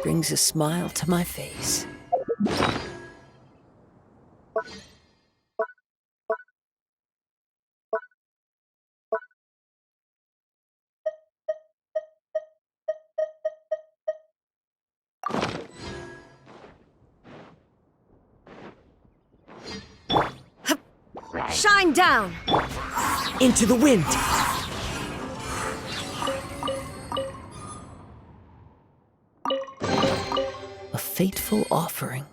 Brings a smile to my face. Shine down! Into the wind! A fateful offering.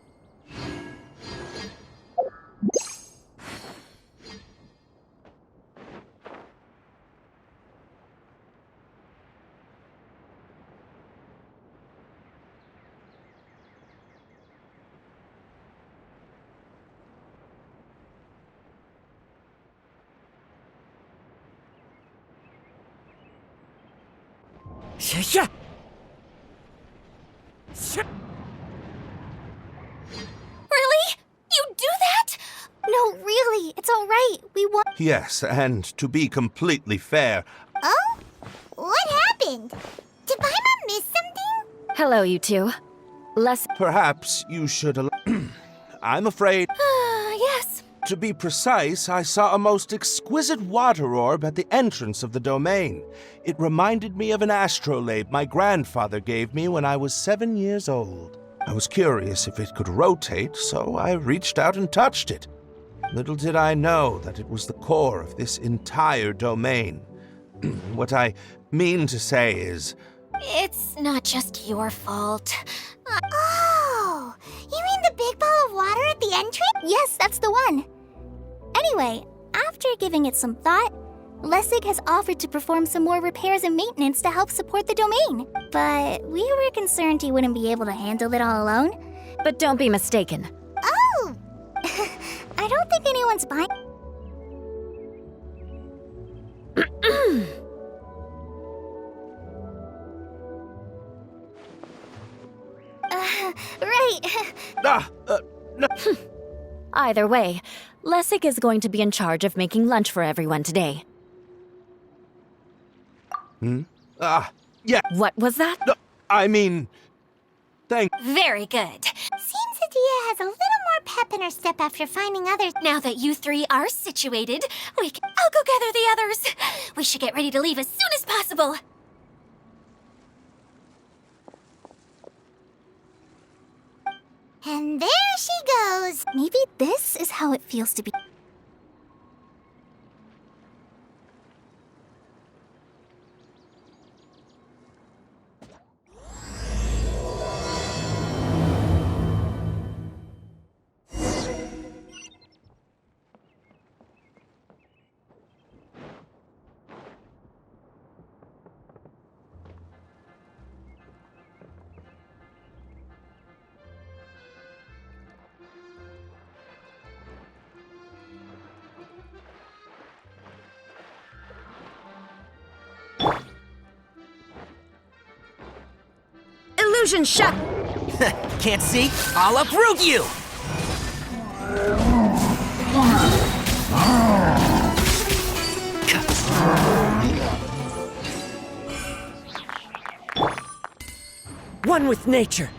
Yeah. Really? You do that? No, really, it's all right. We won. Yes, and to be completely fair, Oh? What happened? Did Paimon miss something? Hello, you two. perhaps you should I'm afraid. Yes. To be precise, I saw a most exquisite water orb at the entrance of the domain. It reminded me of an astrolabe my grandfather gave me when I was 7 years old. I was curious if it could rotate, so I reached out and touched it. Little did I know that it was the core of this entire domain. What I mean to say is... It's not just your fault. Oh, you mean the big ball of water at the entrance? Yes, that's the one. Anyway, after giving it some thought, Lessig has offered to perform some more repairs and maintenance to help support the domain. But we were concerned he wouldn't be able to handle it all alone. But don't be mistaken. Oh! I don't think anyone's buying... right. No. Either way, Lessig is going to be in charge of making lunch for everyone today. Yeah, What was that? no, I mean... Thank... Very good. Seems Adia has a little more pep in her step after finding others. Now that you three are situated, I'll go gather the others. We should get ready to leave as soon as possible. And there she goes. Maybe this is how it feels to be... Illusion shot! Can't see? I'll uproot you! One with nature.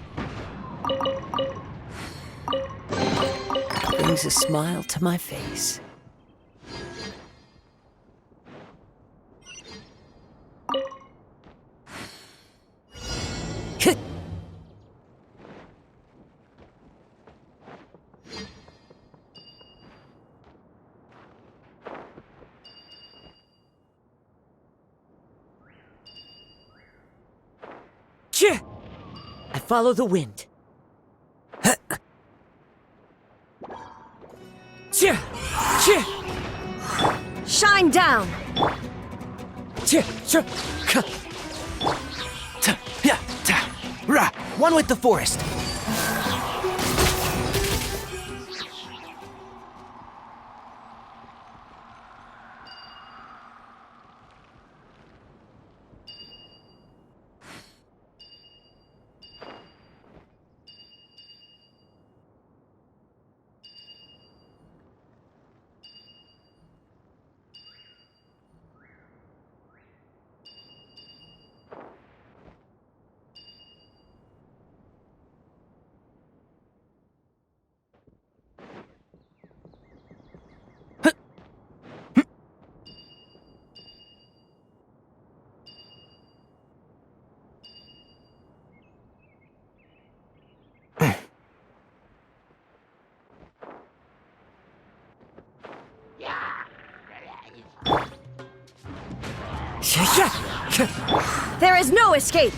Brings a smile to my face. I follow the wind. Shine down! One with the forest. There is no escape!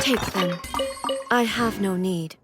Take them. I have no need.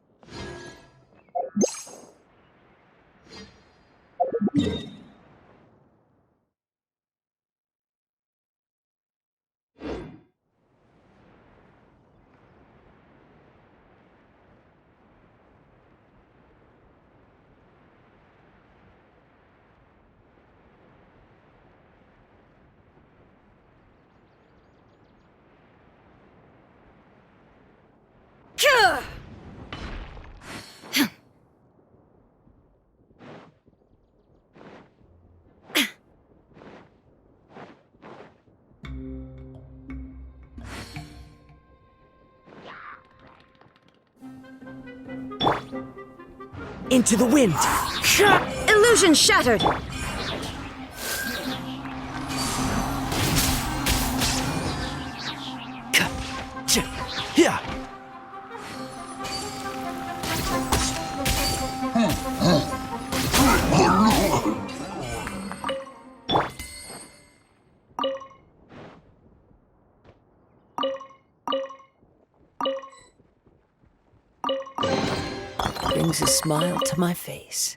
Into the wind. Illusion shattered! Yeah. Brings a smile to my face.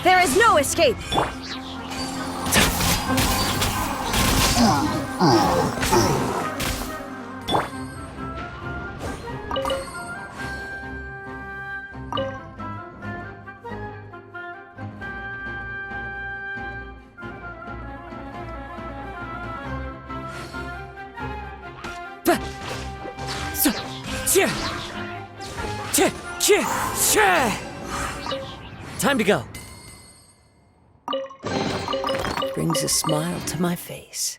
There is no escape! Time to go. Brings a smile to my face.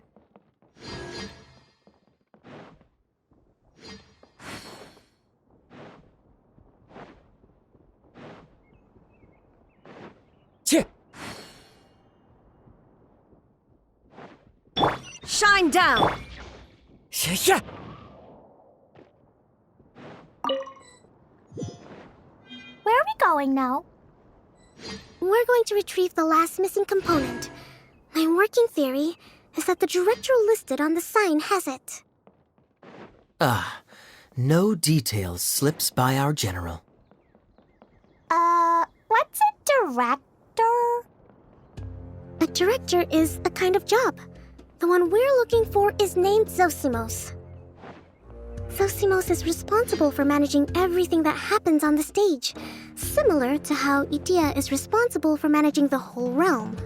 Shine down! Where are we going now? We're going to retrieve the last missing component. My working theory is that the director listed on the sign has it. No details slips by our general. What's a director? A director is a kind of job. The one we're looking for is named Zosimos. Zosimos is responsible for managing everything that happens on the stage, similar to how Idea is responsible for managing the whole realm.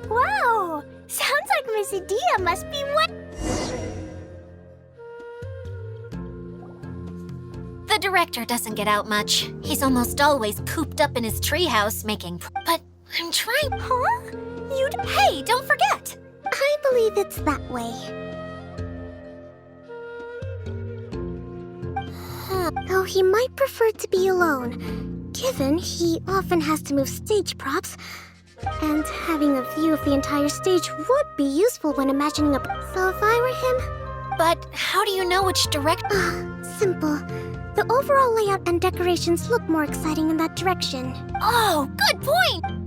Wow! Sounds like Miss Idea must be The director doesn't get out much. He's almost always cooped up in his treehouse making. But I'm trying. Huh? Hey, don't forget! I believe it's that way. Huh. Though he might prefer to be alone, given he often has to move stage props, and having a view of the entire stage would be useful when imagining a... So if I were him... But how do you know which direction? Simple. The overall layout and decorations look more exciting in that direction. Oh, good point!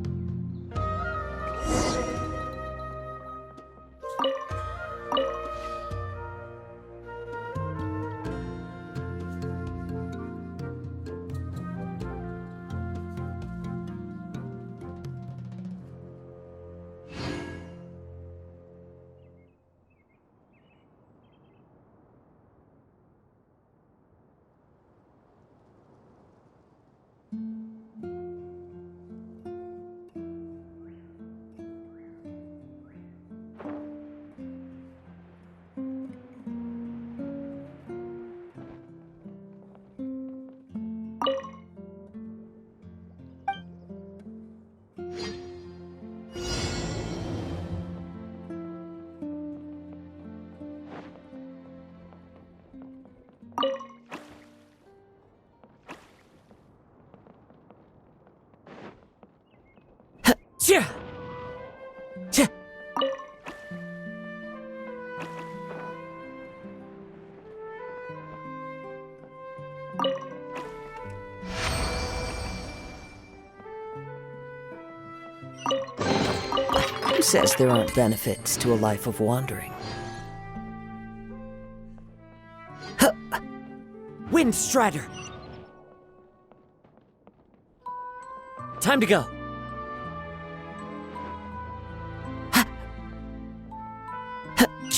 Tja! Tja! Who says there aren't benefits to a life of wandering? Huh. Windstrider! Time to go.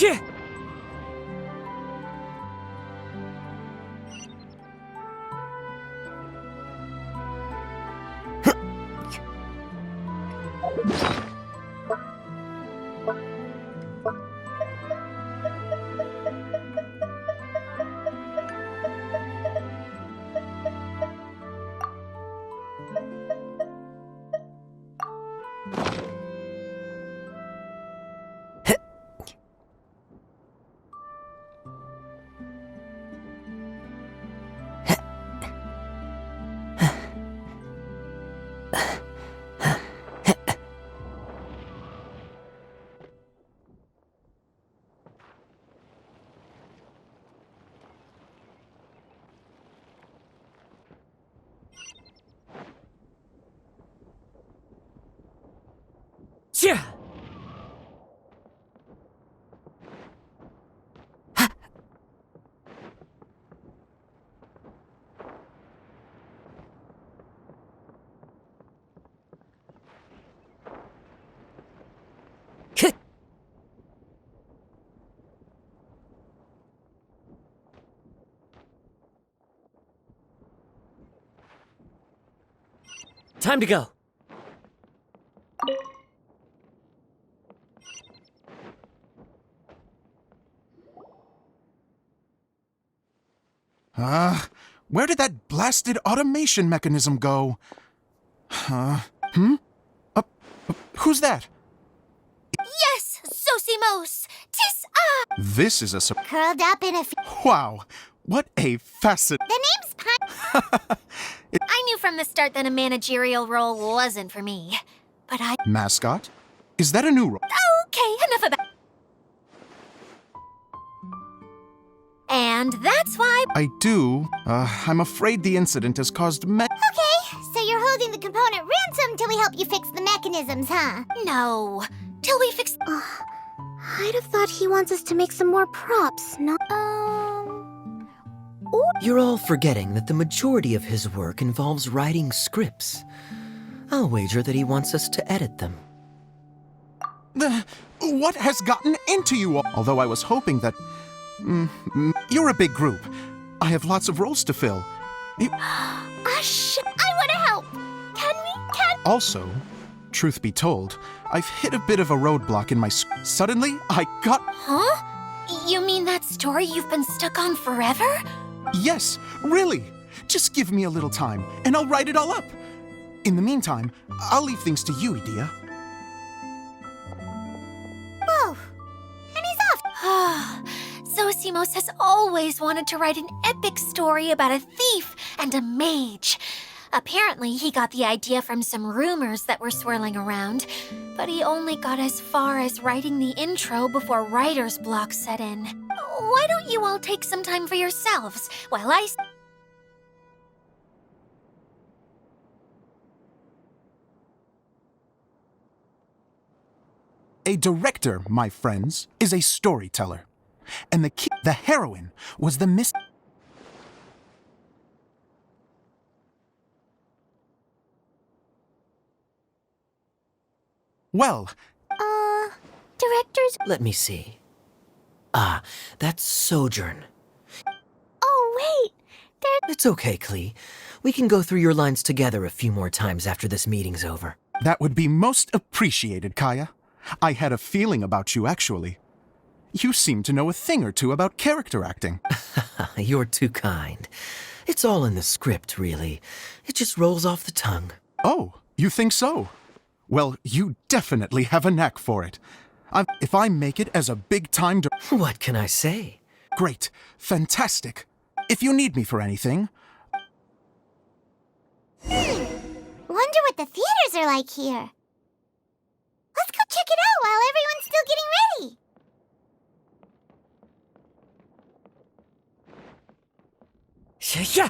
Tja! Tja! Time to go. Where did that blasted automation mechanism go? Who's that? Yes, Sosimos! Tis This is a Curled up in a... Wow, what a fascinating... The name's Pun... I knew from the start that a managerial role wasn't for me. But I... Mascot? Is that a new role? Okay, enough about... And that's why... I do. I'm afraid the incident has caused Okay, so you're holding the component ransom till we help you fix the mechanisms, huh? No. Till we fix... I'd have thought he wants us to make some more props, not... You're all forgetting that the majority of his work involves writing scripts. I'll wager that he wants us to edit them. What has gotten into you all? Although I was hoping that... you're a big group. I have lots of roles to fill. Ush! I want to help! Can... Also, truth be told, I've hit a bit of a roadblock in my... Suddenly, I got... Huh? You mean that story you've been stuck on forever? Yes, really. Just give me a little time, and I'll write it all up. In the meantime, I'll leave things to you, Idia. Whoa! And he's off! Optimus has always wanted to write an epic story about a thief and a mage. Apparently, he got the idea from some rumors that were swirling around, but he only got as far as writing the intro before writer's block set in. Why don't you all take some time for yourselves while I... A director, my friends, is a storyteller. And the heroine was the Miss... Well, Directors... Let me see. Ah, that's Sojourn. Oh, wait! It's okay, Klee. We can go through your lines together a few more times after this meeting's over. that would be most appreciated, Kaya. I had a feeling about you, actually. You seem to know a thing or two about character acting. You're too kind. It's all in the script, really. It just rolls off the tongue. Oh, you think so? Well, you definitely have a knack for it. If I make it as a big-time... What can I say? Great. Fantastic. If you need me for anything... Wonder what the theaters are like here. Let's go check it out while everyone's still getting ready. Yeah.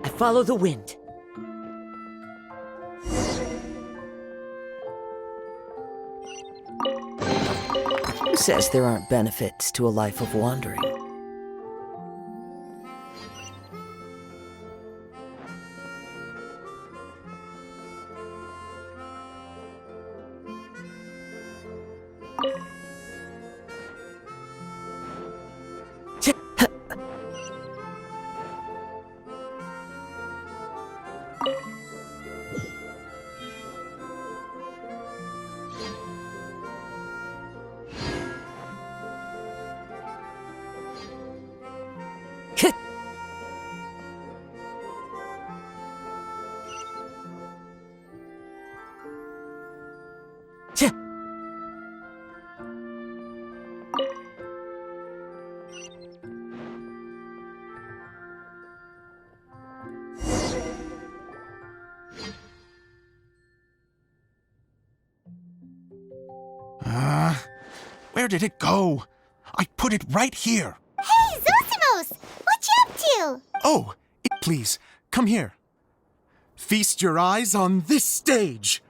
I follow the wind. Who says there aren't benefits to a life of wandering? Where did it go? I put it right here. Hey, Zosimos! What you up to? Oh, please, come here. Feast your eyes on this stage.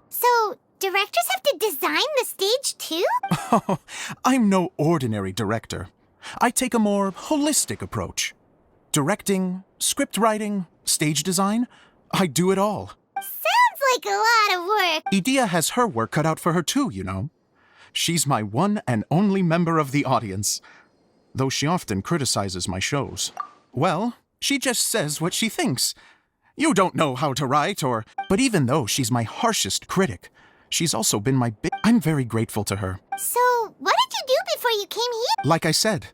So, directors have to design the stage too? Oh, I'm no ordinary director. I take a more holistic approach. Directing, script writing, stage design, I do it all. Sounds like a lot of work. Edea has her work cut out for her too, you know. She's my one and only member of the audience, though she often criticizes my shows. Well, she just says what she thinks. You don't know how to write or... But even though she's my harshest critic, she's also been my I'm very grateful to her. So, what did you do before you came here? Like I said,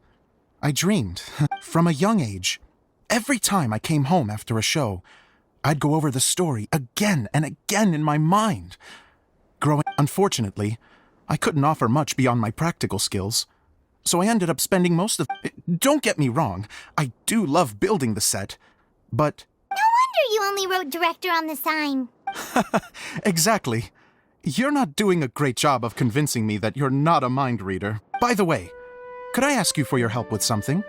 I dreamed from a young age. Every time I came home after a show, I'd go over the story again and again in my mind. Unfortunately, I couldn't offer much beyond my practical skills, so I ended up spending most of... Don't get me wrong, I do love building the set, but... No wonder you only wrote director on the sign. Exactly. You're not doing a great job of convincing me that you're not a mind reader. By the way, could I ask you for your help with something?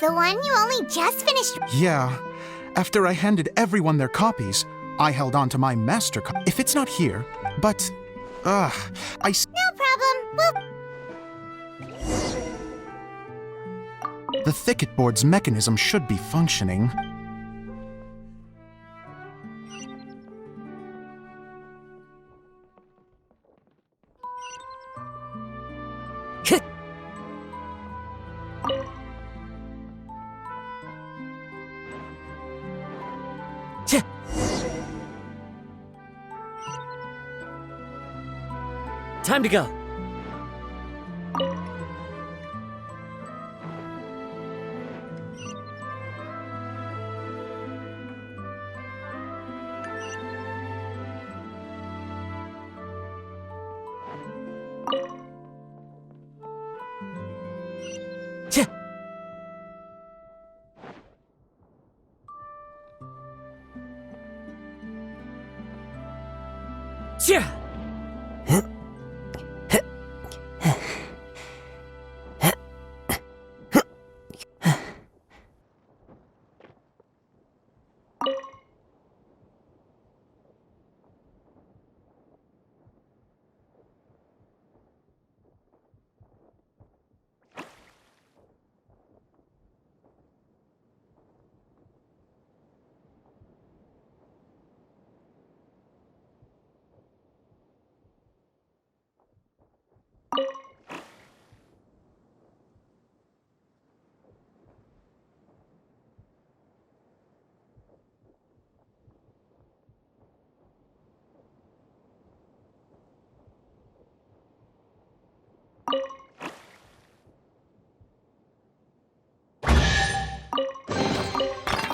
The one you only just finished... Yeah. After I handed everyone their copies, I held on to my master copy. If it's not here, but... No problem. The thicket board's mechanism should be functioning. Time to go.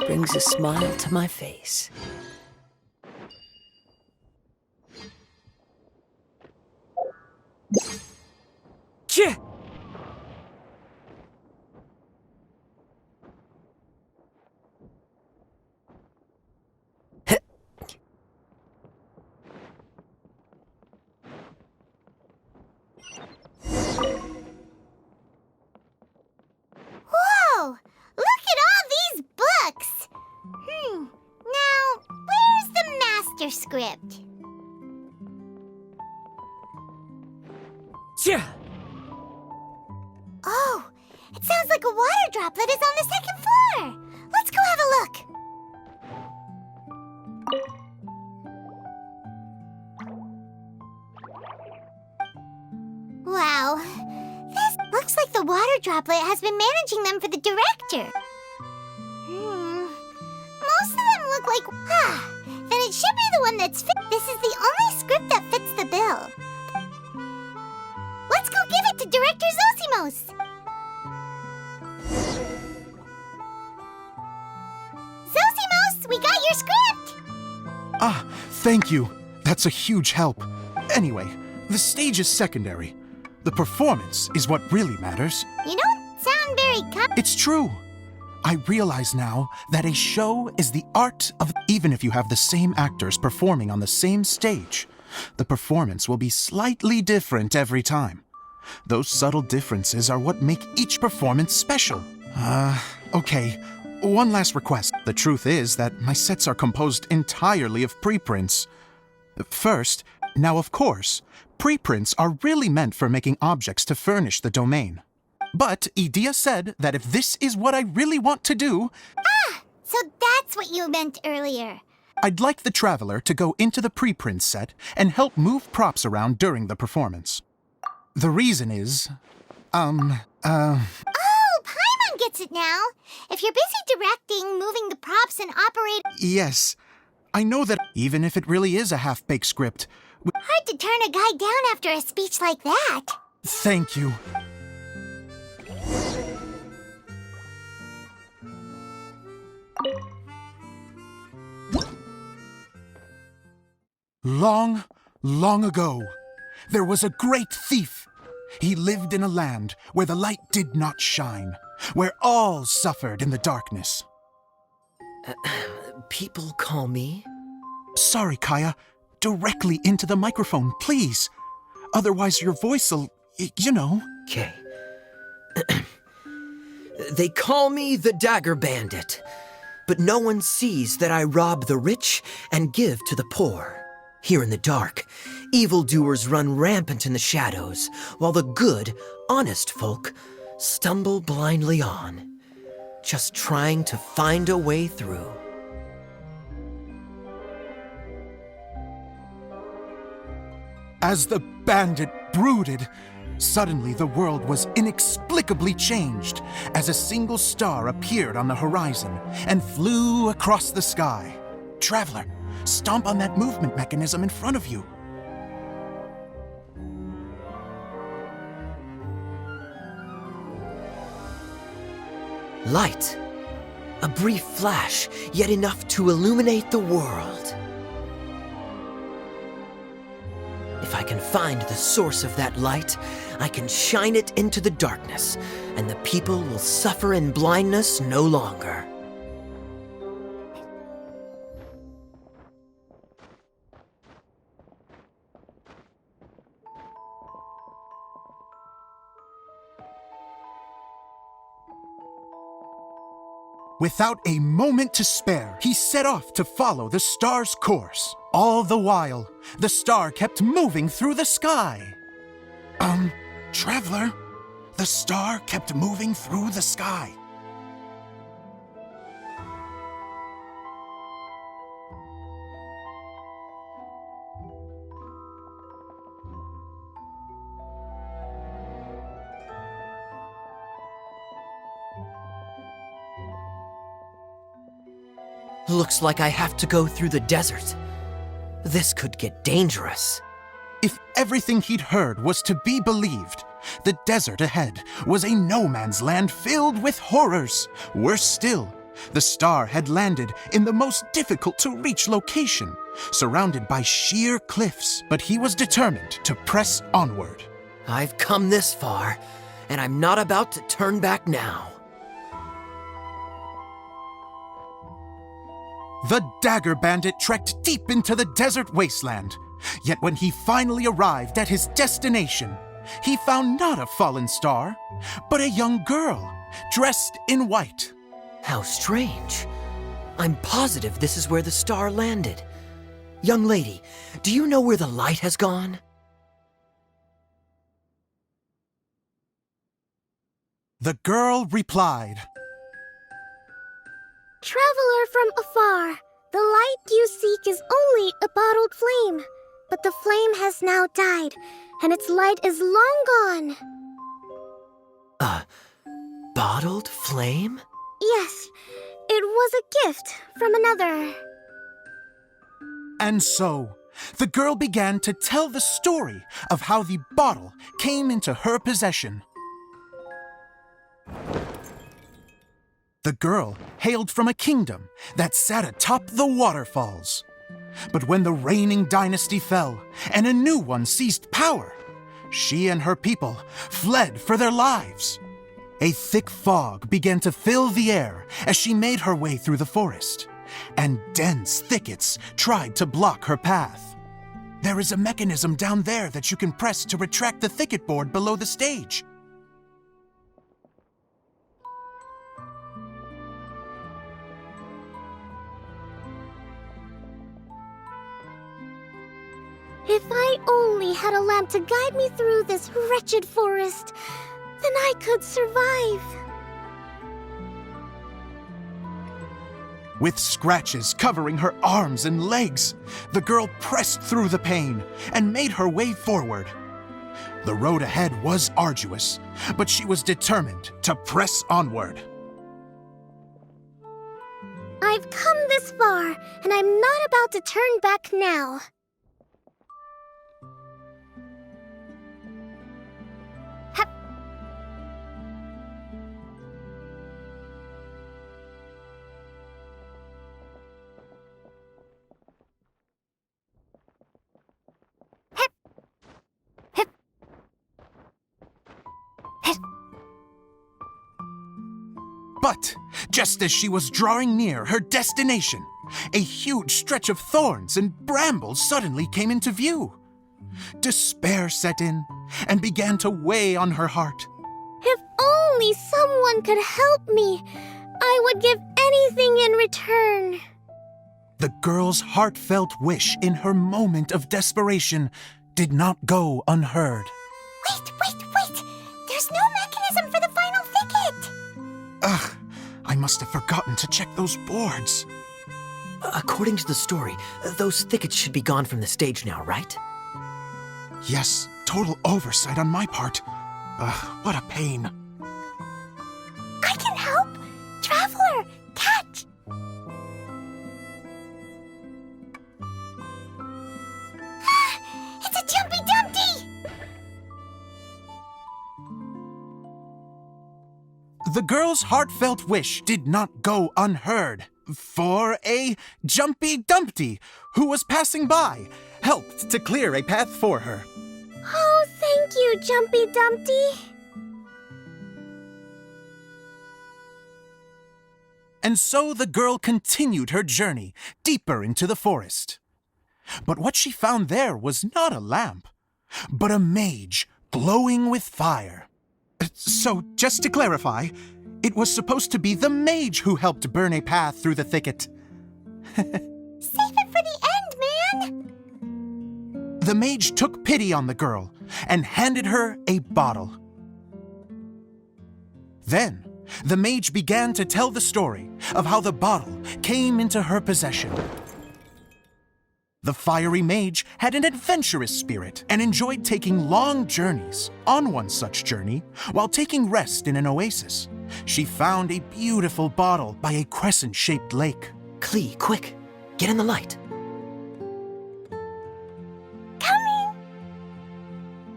Brings a smile to my face. Whoa! Look at all these books! Now, where's the master script? Oh, it sounds like a water droplet is on the second floor! Let's go have a look! Wow, this looks like the water droplet has been managing them for the director. Most of them look like... then it should be the one that's fit. This is the only script that fits the bill. Let's go give it to Director Zosimos! Zosimos, we got your script! Ah, thank you. That's a huge help. Anyway, the stage is secondary. The performance is what really matters. You don't sound very It's true. I realize now that a show is the art of... Even if you have the same actors performing on the same stage, the performance will be slightly different every time. Those subtle differences are what make each performance special. Okay. One last request. The truth is that my sets are composed entirely of preprints. First, now of course, preprints are really meant for making objects to furnish the domain. But Edea said that if this is what I really want to do... So that's what you meant earlier. I'd like the Traveler to go into the preprint set and help move props around during the performance. The reason is... Oh, Paimon gets it now. If you're busy directing, moving the props, and operating... Yes. I know that even if it really is a half-baked script... Hard to turn a guy down after a speech like that. Thank you. Long, long ago, there was a great thief. He lived in a land where the light did not shine, where all suffered in the darkness. People call me? Sorry, Kaya. Directly into the microphone, please. Otherwise your voice'll, you know. Okay. They call me the Dagger Bandit, but no one sees that I rob the rich and give to the poor. Here in the dark, evildoers run rampant in the shadows, while the good, honest folk stumble blindly on, just trying to find a way through. As the bandit brooded, suddenly the world was inexplicably changed as a single star appeared on the horizon and flew across the sky. Traveler, stomp on that movement mechanism in front of you. Light. A brief flash, yet enough to illuminate the world. If I can find the source of that light, I can shine it into the darkness, and the people will suffer in blindness no longer. Without a moment to spare, he set off to follow the star's course. All the while, the star kept moving through the sky. Traveler, the star kept moving through the sky. Looks like I have to go through the desert. This could get dangerous. If everything he'd heard was to be believed, the desert ahead was a no-man's land filled with horrors. Worse still, the star had landed in the most difficult-to-reach location, surrounded by sheer cliffs, but he was determined to press onward. I've come this far, and I'm not about to turn back now. The Dagger Bandit trekked deep into the desert wasteland. Yet when he finally arrived at his destination, he found not a fallen star, but a young girl, dressed in white. How strange. I'm positive this is where the star landed. Young lady, do you know where the light has gone? The girl replied, Traveler from afar, the light you seek is only a bottled flame. But the flame has now died, and its light is long gone. A bottled flame? Yes, it was a gift from another. And so, the girl began to tell the story of how the bottle came into her possession. The girl hailed from a kingdom that sat atop the waterfalls. But when the reigning dynasty fell and a new one seized power, she and her people fled for their lives. A thick fog began to fill the air as she made her way through the forest, and dense thickets tried to block her path. There is a mechanism down there that you can press to retract the thicket board below the stage. If I only had a lamp to guide me through this wretched forest, then I could survive. With scratches covering her arms and legs, the girl pressed through the pain and made her way forward. The road ahead was arduous, but she was determined to press onward. I've come this far, and I'm not about to turn back now. But just as she was drawing near her destination, a huge stretch of thorns and brambles suddenly came into view. Despair set in and began to weigh on her heart. If only someone could help me, I would give anything in return. The girl's heartfelt wish in her moment of desperation did not go unheard. Wait! There's no mechanism for the final thicket! Ugh, I must have forgotten to check those boards. According to the story, those thickets should be gone from the stage now, right? Yes, total oversight on my part. What a pain. I can help! Traveler, catch! It's a Jumpy Dumpty! The girl's heartfelt wish did not go unheard, for a Jumpy Dumpty, who was passing by, helped to clear a path for her. Oh, thank you, Jumpy Dumpty. And so the girl continued her journey deeper into the forest. But what she found there was not a lamp, but a mage glowing with fire. So, just to clarify, It was supposed to be the mage who helped burn a path through the thicket. Save it for the end, man! The mage took pity on the girl and handed her a bottle. Then, the mage began to tell the story of how the bottle came into her possession. The fiery mage had an adventurous spirit and enjoyed taking long journeys. On one such journey, while taking rest in an oasis, she found a beautiful bottle by a crescent-shaped lake. Klee, quick, get in the light. Coming!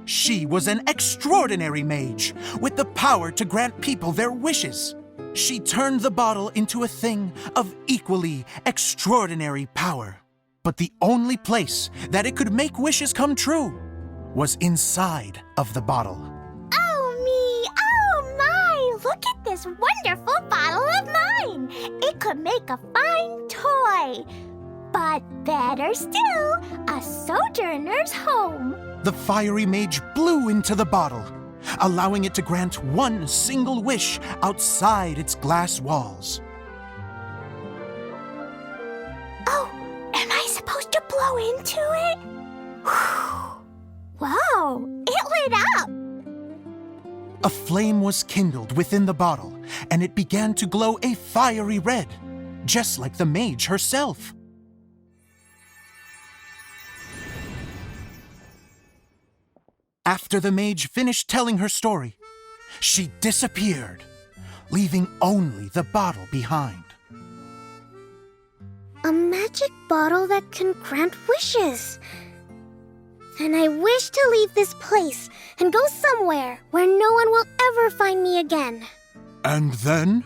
She was an extraordinary mage with the power to grant people their wishes. She turned the bottle into a thing of equally extraordinary power. But the only place that it could make wishes come true was inside of the bottle. Oh me! Oh my! Look at this wonderful bottle of mine! It could make a fine toy! But better still, a sojourner's home! The fiery mage blew into the bottle, allowing it to grant one single wish outside its glass walls. Oh, am I supposed to blow into it? Whoa, it lit up! A flame was kindled within the bottle, and it began to glow a fiery red, just like the mage herself. After the mage finished telling her story, she disappeared, leaving only the bottle behind. A magic bottle that can grant wishes. And I wish to leave this place and go somewhere where no one will ever find me again. And then?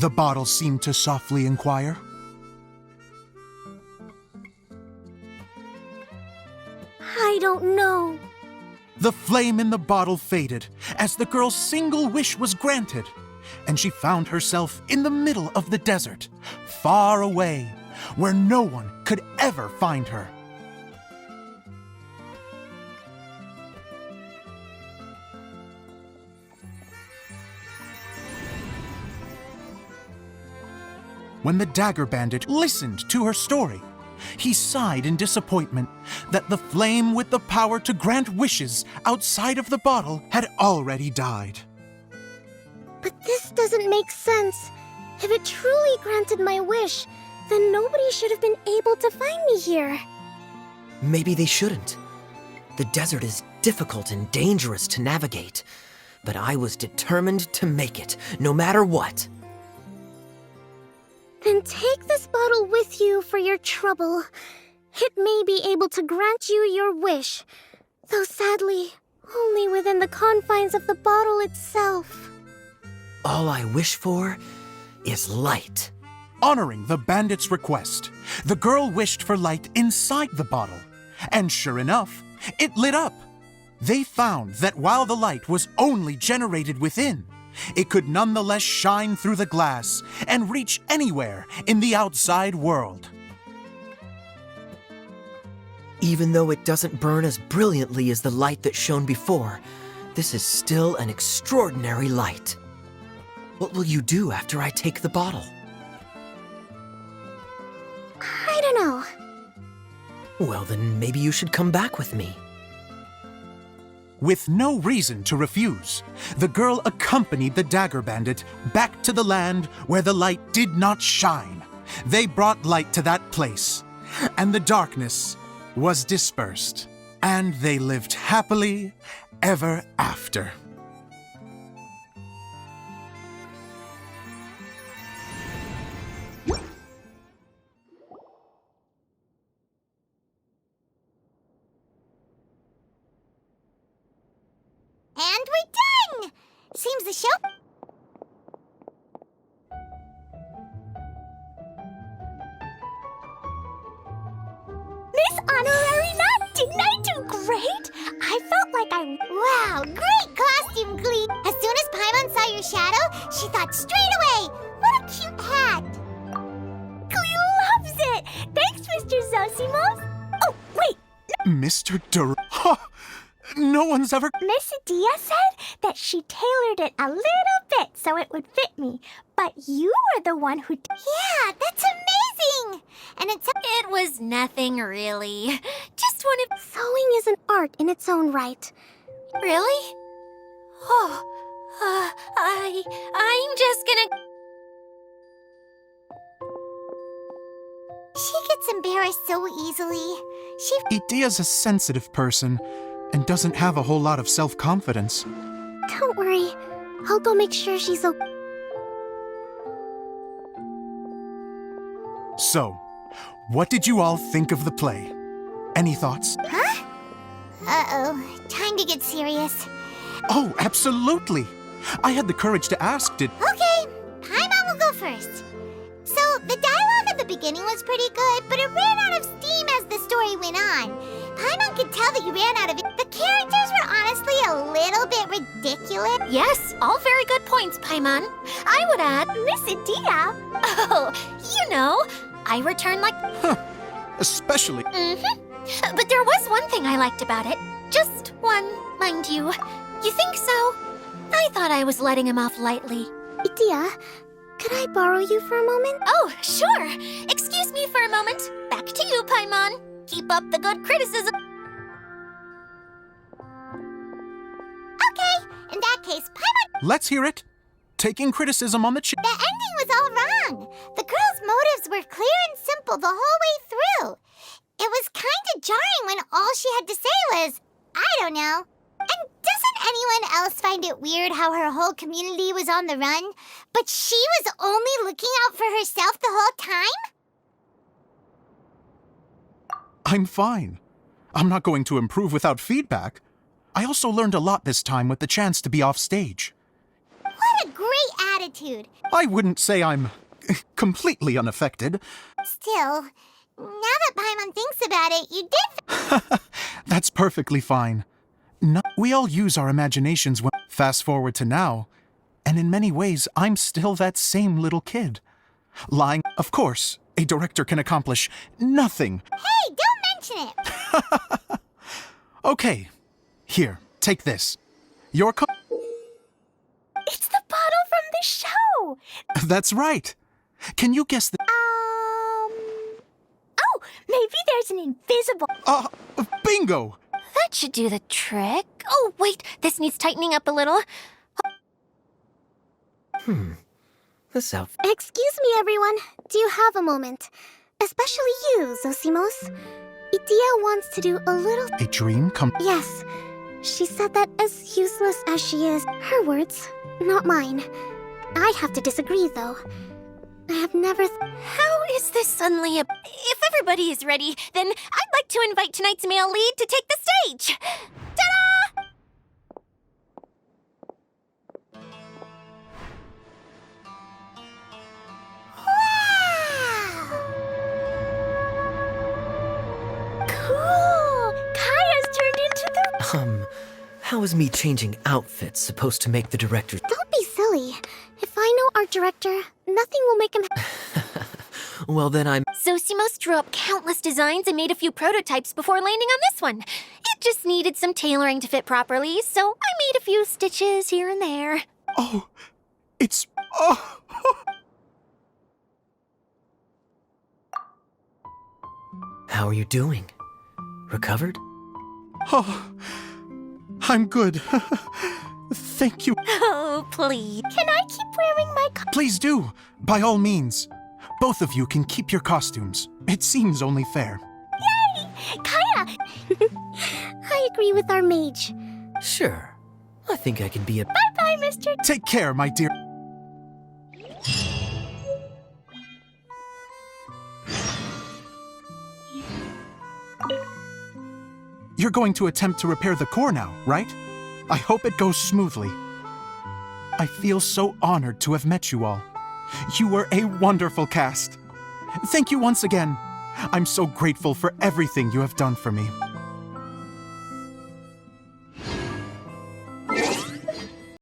The bottle seemed to softly inquire. I don't know. The flame in the bottle faded as the girl's single wish was granted, and she found herself in the middle of the desert, far away, where no one could ever find her. When the Dagger Bandit listened to her story, he sighed in disappointment that the flame with the power to grant wishes outside of the bottle had already died. But this doesn't make sense. If it truly granted my wish, then nobody should have been able to find me here. Maybe they shouldn't. The desert is difficult and dangerous to navigate, but I was determined to make it, no matter what. Then take this bottle with you for your trouble. It may be able to grant you your wish, though sadly, only within the confines of the bottle itself. All I wish for is light. Honoring the bandit's request, the girl wished for light inside the bottle, and sure enough, it lit up. They found that while the light was only generated within, it could nonetheless shine through the glass and reach anywhere in the outside world. Even though it doesn't burn as brilliantly as the light that shone before, this is still an extraordinary light. What will you do after I take the bottle? I don't know. Well, then maybe you should come back with me. With no reason to refuse, the girl accompanied the Dagger Bandit back to the land where the light did not shine. They brought light to that place, and the darkness was dispersed, and they lived happily ever after. And we're done! Seems the show... Miss Honorary Knot, didn't I do great? I felt like Wow, great costume, Glee! As soon as Paimon saw your shadow, she thought straight away, what a cute hat! Glee loves it! Thanks, Mr. Zosimos! Oh, wait! Mr. Dur... Ha! No one's ever... Miss Dia said that she tailored it a little bit so it would fit me. But you were the one who... Yeah, that's amazing! And It was nothing really. Just one of... Sewing is an art in its own right. Really? Oh, I'm just gonna... She gets embarrassed so easily. Idia's a sensitive person and doesn't have a whole lot of self-confidence. Don't worry. I'll go make sure she's okay. So, what did you all think of the play? Any thoughts? Huh? Uh-oh. Time to get serious. Oh, absolutely. I had the courage to ask, Okay, Paimon will go first. So, the dialogue at the beginning was pretty good, but it ran out of steam as the story went on. Paimon could tell that you ran out of it. The characters were honestly a little bit ridiculous. Yes, all very good points, Paimon. I would add... Miss Dia? Oh, you know, I returned like... especially... But there was one thing I liked about it. Just one, mind you. You think so? I thought I was letting him off lightly. Dia, could I borrow you for a moment? Oh, sure. Excuse me for a moment. Back to you, Paimon. Keep up the good criticism. Okay, in that case, Paimon... Let's hear it. Taking criticism on the chin. The ending was all wrong. The girl's motives were clear and simple the whole way through. It was kind of jarring when all she had to say was, I don't know. And doesn't anyone else find it weird how her whole community was on the run, but she was only looking out for herself the whole time? I'm fine. I'm not going to improve without feedback. I also learned a lot this time with the chance to be off stage. What a great attitude. I wouldn't say I'm completely unaffected. Still, now that Paimon thinks about it, you did... That's perfectly fine. No, we all use our imaginations when... Fast forward to now, and in many ways, I'm still that same little kid. Lying, of course, a director can accomplish nothing. Hey, don't mention it. Okay, here, take this. Your It's the bottle from the show. That's right. Can you guess the... Oh, maybe there's an invisible... Bingo! That should do the trick. Oh, wait, this needs tightening up a little. This outfit. Excuse me, everyone. Do you have a moment? Especially you, Zosimos. Idia wants to do a little... A dream come... Yes. She said that as useless as she is, her words, not mine. I have to disagree, though. I have never... How is this suddenly a... If everybody is ready, then I'd like to invite tonight's male lead to take the stage. Ta-da! Wow! Cool! Kaya's turned into the... How is me changing outfits supposed to make the director... Don't be silly. If I know our director, nothing will make him... Well, then I'm... Zosimos drew up countless designs and made a few prototypes before landing on this one. It just needed some tailoring to fit properly, so I made a few stitches here and there. Oh, it's... Oh. How are you doing? Recovered? Oh, I'm good. Thank you. Oh, please. Can I keep wearing my... Please do, by all means. Both of you can keep your costumes. It seems only fair. Yay! Kaya! I agree with our mage. Sure. I think I can be a... Bye-bye, Mr. Take care, my dear. You're going to attempt to repair the core now, right? I hope it goes smoothly. I feel so honored to have met you all. You were a wonderful cast. Thank you once again. I'm so grateful for everything you have done for me.